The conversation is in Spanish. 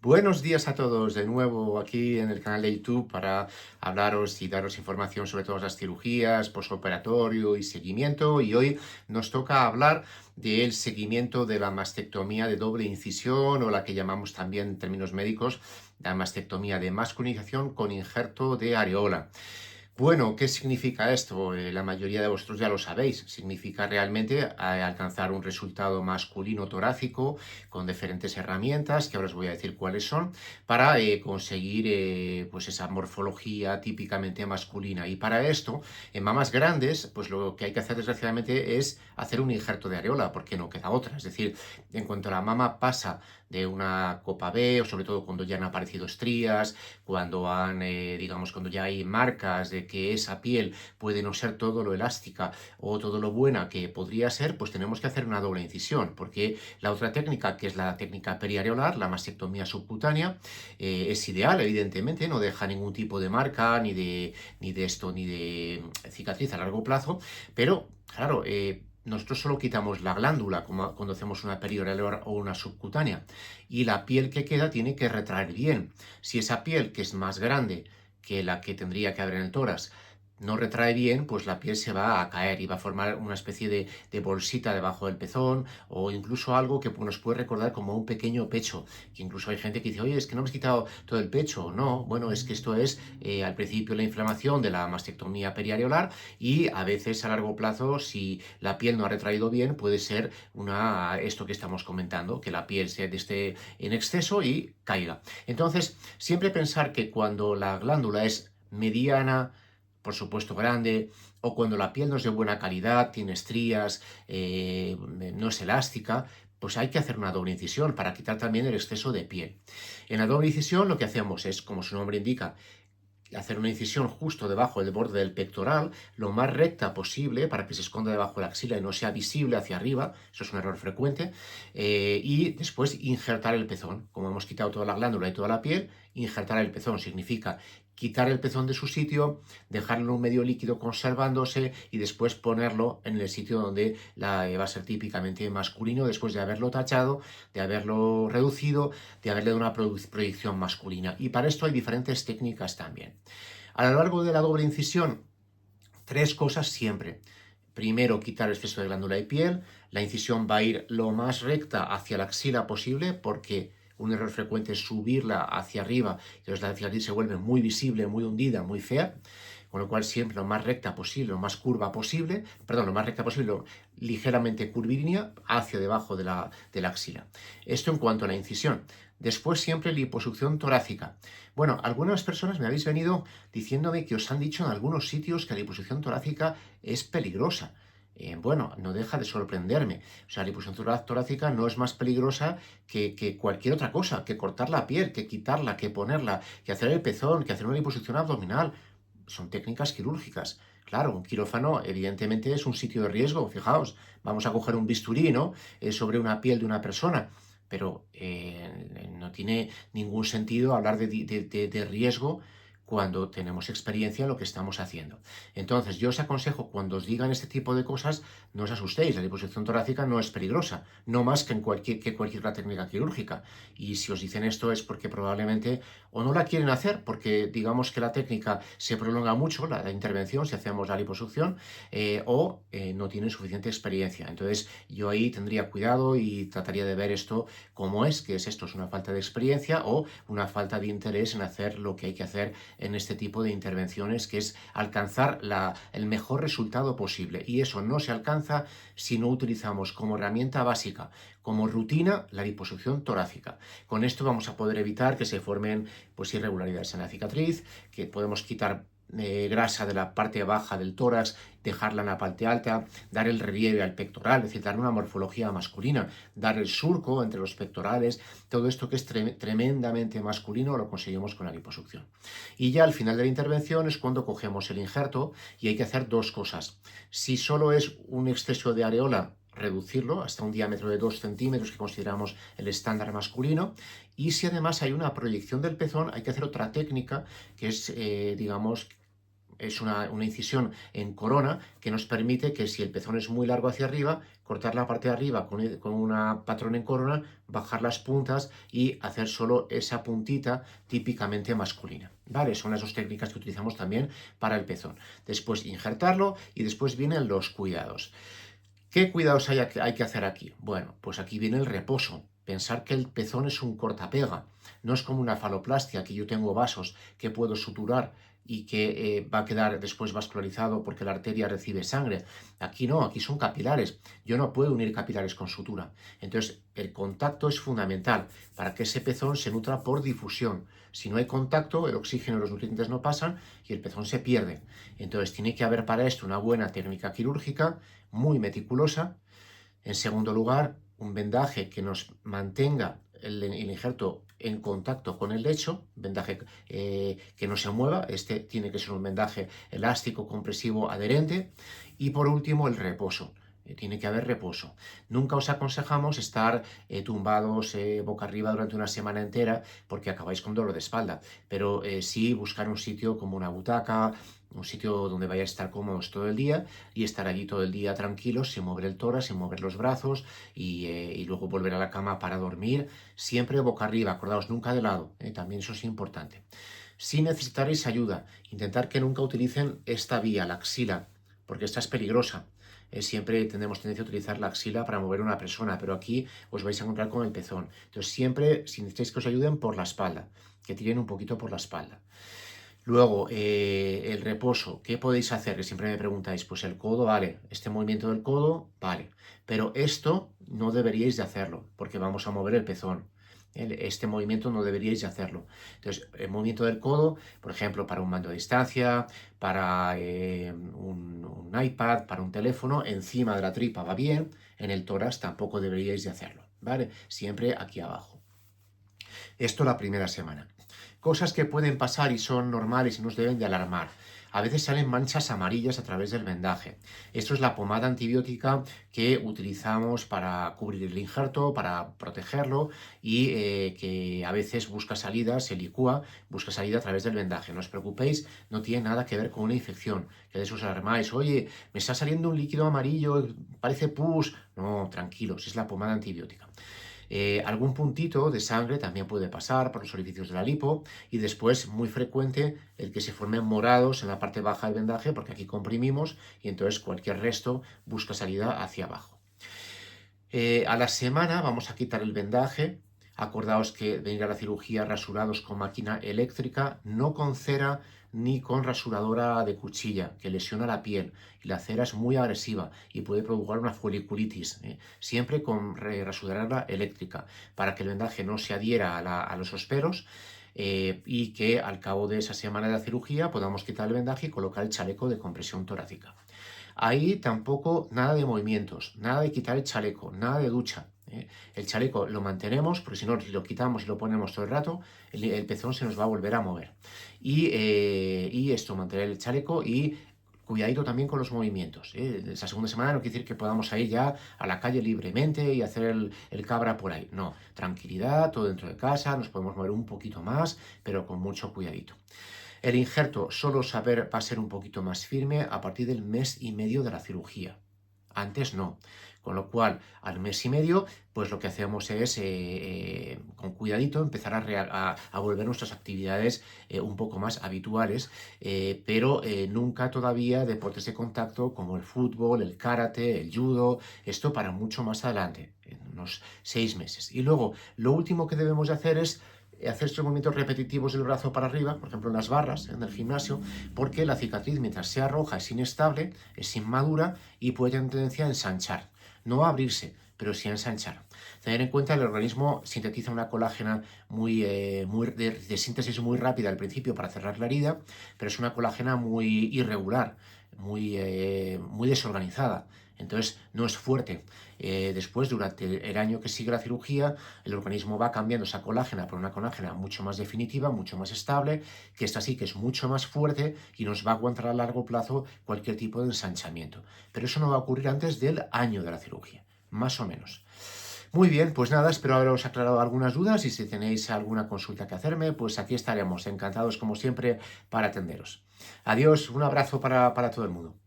Buenos días a todos, de nuevo aquí en el canal de YouTube para hablaros y daros información sobre todas las cirugías, posoperatorio y seguimiento. Y hoy nos toca hablar del seguimiento de la mastectomía de doble incisión, o la que llamamos también en términos médicos la mastectomía de masculinización con injerto de areola. Bueno, ¿qué significa esto? La mayoría de vosotros ya lo sabéis. Significa realmente alcanzar un resultado masculino torácico con diferentes herramientas, que ahora os voy a decir cuáles son, para conseguir pues esa morfología típicamente masculina. Y para esto, en mamas grandes, pues lo que hay que hacer desgraciadamente es hacer un injerto de areola, porque no queda otra. Es decir, en cuanto la mama pasa de una copa B, o sobre todo cuando ya han aparecido estrías, digamos, cuando ya hay marcas de que esa piel puede no ser todo lo elástica o todo lo buena que podría ser, pues tenemos que hacer una doble incisión, porque la otra técnica, que es la técnica periareolar, la mastectomía subcutánea, es ideal, evidentemente, no deja ningún tipo de marca, ni de cicatriz a largo plazo, pero, claro, nosotros solo quitamos la glándula como cuando hacemos una perioreolar o una subcutánea, y la piel que queda tiene que retraer bien. Si esa piel, que es más grande que la que tendría que haber en el tórax, no retrae bien, pues la piel se va a caer y va a formar una especie de bolsita debajo del pezón, o incluso algo que nos puede recordar como un pequeño pecho, que incluso hay gente que dice, oye, es que no me has quitado todo el pecho. No, bueno, es que esto es al principio la inflamación de la mastectomía periareolar, y a veces a largo plazo, si la piel no ha retraído bien, puede ser esto que estamos comentando, que la piel se esté en exceso y caiga. Entonces, siempre pensar que cuando la glándula es mediana, por supuesto grande, o cuando la piel no es de buena calidad, tiene estrías, no es elástica, pues hay que hacer una doble incisión para quitar también el exceso de piel. En la doble incisión lo que hacemos es, como su nombre indica, hacer una incisión justo debajo del borde del pectoral, lo más recta posible para que se esconda debajo de la axila y no sea visible hacia arriba. Eso es un error frecuente. Y después injertar el pezón. Como hemos quitado toda la glándula y toda la piel, injertar el pezón significa quitar el pezón de su sitio, dejarlo en un medio líquido conservándose y después ponerlo en el sitio donde va a ser típicamente masculino, después de haberlo tachado, de haberlo reducido, de haberle dado una proyección masculina. Y para esto hay diferentes técnicas también. A lo largo de la doble incisión, tres cosas siempre. Primero, quitar el exceso de glándula y piel. La incisión va a ir lo más recta hacia la axila posible, porque un error frecuente es subirla hacia arriba, entonces la cicatriz se vuelve muy visible, muy hundida, muy fea. Con lo cual siempre lo más recta posible, lo más curva posible, perdón, lo más recta posible, ligeramente curvilínea hacia debajo de la axila. Esto en cuanto a la incisión. Después siempre liposucción torácica. Bueno, algunas personas me habéis venido diciéndome que os han dicho en algunos sitios que la liposucción torácica es peligrosa. Bueno, no deja de sorprenderme. O sea, la liposucción torácica no es más peligrosa que cualquier otra cosa, que cortar la piel, que quitarla, que ponerla, que hacer el pezón, que hacer una liposucción abdominal. Son técnicas quirúrgicas. Claro, un quirófano evidentemente es un sitio de riesgo. Fijaos, vamos a coger un bisturí, ¿no? Sobre una piel de una persona, pero no tiene ningún sentido hablar de riesgo cuando tenemos experiencia en lo que estamos haciendo. Entonces, yo os aconsejo, cuando os digan este tipo de cosas, no os asustéis. La liposucción torácica no es peligrosa, no más que cualquier otra técnica quirúrgica. Y si os dicen esto es porque probablemente o no la quieren hacer, porque digamos que la técnica se prolonga mucho, la intervención, si hacemos la liposucción, o no tienen suficiente experiencia. Entonces, yo ahí tendría cuidado y trataría de ver esto como es, que es esto, es una falta de experiencia o una falta de interés en hacer lo que hay que hacer en este tipo de intervenciones, que es alcanzar el mejor resultado posible. Y eso no se alcanza si no utilizamos como herramienta básica, como rutina, la liposucción torácica. Con esto vamos a poder evitar que se formen pues, irregularidades en la cicatriz, que podemos quitar grasa de la parte baja del tórax, dejarla en la parte alta, dar el relieve al pectoral, es decir, dar una morfología masculina, dar el surco entre los pectorales. Todo esto que es tremendamente masculino lo conseguimos con la liposucción. Y ya al final de la intervención es cuando cogemos el injerto, y hay que hacer dos cosas. Si solo es un exceso de areola, reducirlo hasta un diámetro de 2 centímetros, que consideramos el estándar masculino. Y si además hay una proyección del pezón, hay que hacer otra técnica, que es, digamos, es una incisión en corona que nos permite que si el pezón es muy largo hacia arriba, cortar la parte de arriba con una patrón en corona, bajar las puntas y hacer solo esa puntita típicamente masculina. ¿Vale? Son las dos técnicas que utilizamos también para el pezón. Después injertarlo y después vienen los cuidados. ¿Qué cuidados hay que hacer aquí? Bueno, pues aquí viene el reposo. Pensar que el pezón es un cortapega. No es como una faloplastia, que yo tengo vasos que puedo suturar y que va a quedar después vascularizado porque la arteria recibe sangre. Aquí no, aquí son capilares. Yo no puedo unir capilares con sutura. Entonces, el contacto es fundamental para que ese pezón se nutra por difusión. Si no hay contacto, el oxígeno y los nutrientes no pasan y el pezón se pierde. Entonces, tiene que haber para esto una buena técnica quirúrgica, muy meticulosa. En segundo lugar, un vendaje que nos mantenga el injerto en contacto con el lecho, vendaje que no se mueva, este tiene que ser un vendaje elástico, compresivo, adherente. Y por último, el reposo. Tiene que haber reposo. Nunca os aconsejamos estar tumbados boca arriba durante una semana entera porque acabáis con dolor de espalda, pero sí buscar un sitio como una butaca, un sitio donde vayáis a estar cómodos todo el día y estar allí todo el día tranquilos, sin mover el tórax, sin mover los brazos y luego volver a la cama para dormir, siempre boca arriba, acordaos, nunca de lado, también eso es importante. Si necesitaréis ayuda, intentar que nunca utilicen esta vía, la axila, porque esta es peligrosa. Siempre tenemos tendencia a utilizar la axila para mover a una persona, pero aquí os vais a encontrar con el pezón. Entonces siempre, si necesitáis que os ayuden, por la espalda, que tiren un poquito por la espalda. Luego, el reposo, ¿qué podéis hacer? Que siempre me preguntáis, pues el codo, vale, este movimiento del codo, vale, pero esto no deberíais de hacerlo, porque vamos a mover el pezón. Este movimiento no deberíais de hacerlo. Entonces, el movimiento del codo, por ejemplo, para un mando a distancia, para un iPad, para un teléfono, encima de la tripa va bien, en el tórax tampoco deberíais de hacerlo, ¿vale? Siempre aquí abajo. Esto la primera semana. Cosas que pueden pasar y son normales y nos deben de alarmar. A veces salen manchas amarillas a través del vendaje. Esto es la pomada antibiótica que utilizamos para cubrir el injerto, para protegerlo y que a veces busca salida, se licúa, busca salida a través del vendaje. No os preocupéis, no tiene nada que ver con una infección. Que de eso os alarmáis. Oye, me está saliendo un líquido amarillo, parece pus. No, tranquilos, es la pomada antibiótica. Algún puntito de sangre también puede pasar por los orificios de la lipo y después, muy frecuente, el que se formen morados en la parte baja del vendaje porque aquí comprimimos y entonces cualquier resto busca salida hacia abajo. A la semana vamos a quitar el vendaje. Acordaos que venir a la cirugía rasurados con máquina eléctrica, no con cera ni con rasuradora de cuchilla, que lesiona la piel. Y la cera es muy agresiva y puede provocar una foliculitis. Siempre con rasuradora eléctrica, para que el vendaje no se adhiera a los osperos y que al cabo de esa semana de la cirugía podamos quitar el vendaje y colocar el chaleco de compresión torácica. Ahí tampoco nada de movimientos, nada de quitar el chaleco, nada de ducha. El chaleco lo mantenemos, porque si no, si lo quitamos y lo ponemos todo el rato, el pezón se nos va a volver a mover. Y esto, mantener el chaleco y cuidadito también con los movimientos. Esa segunda semana no quiere decir que podamos salir ya a la calle libremente y hacer el cabra por ahí. No, tranquilidad, todo dentro de casa, nos podemos mover un poquito más, pero con mucho cuidadito. El injerto solo va a ser un poquito más firme a partir del mes y medio de la cirugía. Antes no. Con lo cual, al mes y medio, pues lo que hacemos es, con cuidadito, empezar a volver nuestras actividades un poco más habituales, pero nunca todavía deportes de contacto como el fútbol, el karate, el judo, esto para mucho más adelante, en unos 6 meses. Y luego, lo último que debemos de hacer es hacer estos movimientos repetitivos del brazo para arriba, por ejemplo en las barras, en el gimnasio, porque la cicatriz, mientras sea roja, es inestable, es inmadura y puede tener tendencia a ensanchar. No a abrirse, pero sí a ensanchar. Tener en cuenta que el organismo sintetiza una colágena de síntesis muy rápida al principio para cerrar la herida, pero es una colágena muy irregular, muy desorganizada. Entonces no es fuerte. Después, durante el año que sigue la cirugía, el organismo va cambiando esa colágena por una colágena mucho más definitiva, mucho más estable, que esta sí que es mucho más fuerte y nos va a aguantar a largo plazo cualquier tipo de ensanchamiento. Pero eso no va a ocurrir antes del año de la cirugía, más o menos. Muy bien, pues nada, espero haberos aclarado algunas dudas y si tenéis alguna consulta que hacerme, pues aquí estaremos, encantados como siempre para atenderos. Adiós, un abrazo para todo el mundo.